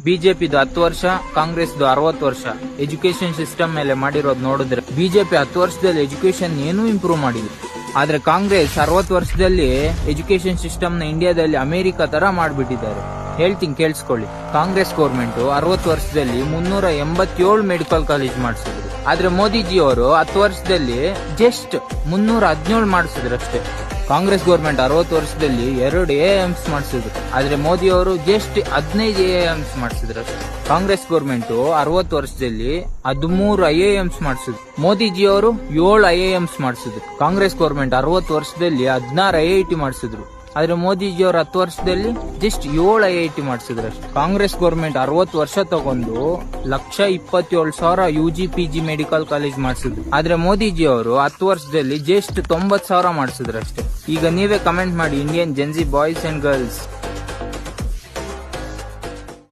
ಬಿಜೆಪಿದು 10 ವರ್ಷ, ಕಾಂಗ್ರೆಸ್ದು 60 ವರ್ಷ education system ಮೇಲೆ ಮಾಡಿರೋದು ನೋಡಿದ್ರೆ ಬಿಜೆಪಿ 10 ವರ್ಷದಲ್ಲಿ ಎಜುಕೇಶನ್ ಏನೂ ಇಂಪ್ರೂವ್ ಮಾಡಿಲ್ಲ. ಆದ್ರೆ ಕಾಂಗ್ರೆಸ್ 60 ವರ್ಷದಲ್ಲಿ ಎಜುಕೇಶನ್ ಸಿಸ್ಟಮ್ ನ ಇಂಡಿಯಾದಲ್ಲಿ ಅಮೆರಿಕ ತರ ಮಾಡ್ಬಿಟ್ಟಿದ್ದಾರೆ. ಹೇಳ್ತೀನಿ ಕೇಳಿಸ್ಕೊಳ್ಳಿ. ಕಾಂಗ್ರೆಸ್ ಗೌರ್ಮೆಂಟ್ 60 ವರ್ಷದಲ್ಲಿ 387 ಮೆಡಿಕಲ್ ಕಾಲೇಜ್ ಮಾಡಿಸಿದ್ರು. ಆದ್ರೆ ಮೋದಿಜಿ ಅವರು 10 ವರ್ಷದಲ್ಲಿ ಜಸ್ಟ್ 317 ಮಾಡಿಸಿದ್ರು ಅಷ್ಟೇ. ಕಾಂಗ್ರೆಸ್ ಗೌರ್ಮೆಂಟ್ 60 ವರ್ಷದಲ್ಲಿ 2 AIIMS ಮಾಡಿಸಿದ್ರು. ಆದ್ರೆ ಮೋದಿ ಅವರು ಜಸ್ಟ್ 15 AIIMS ಮಾಡಿಸಿದ್ರು ಅಷ್ಟೇ. ಕಾಂಗ್ರೆಸ್ ಗೌರ್ಮೆಂಟ್ 60 ವರ್ಷದಲ್ಲಿ 13 IIMs ಮಾಡಿಸಿದ್ರು. ಮೋದಿಜಿ ಅವರು 7 IIMs ಮಾಡಿಸಿದ್ರು. ಕಾಂಗ್ರೆಸ್ ಗೌರ್ಮೆಂಟ್ 60 ವರ್ಷದಲ್ಲಿ 16 IIT ಮಾಡಿಸಿದ್ರು. ಆದ್ರೆ ಮೋದಿಜಿ ಅವರು 10 ವರ್ಷದಲ್ಲಿ ಜಸ್ಟ್ 7 IIT ಮಾಡಿಸಿದ್ರು ಅಷ್ಟೇ. ಕಾಂಗ್ರೆಸ್ ಗೌರ್ಮೆಂಟ್ 60 ವರ್ಷ ತಗೊಂಡು 1,27,000 UG PG ಮೆಡಿಕಲ್ ಕಾಲೇಜ್ ಮಾಡಿಸಿದ್ರು. ಆದ್ರೆ ಮೋದಿಜಿ ಅವರು 10 ವರ್ಷದಲ್ಲಿ ಜಸ್ಟ್ 90,000 ಮಾಡಿಸಿದ್ರು ಅಷ್ಟೇ. ಈಗ ನೀವೇ ಕಮೆಂಟ್ ಮಾಡಿ, Indian Gen Z boys and girls.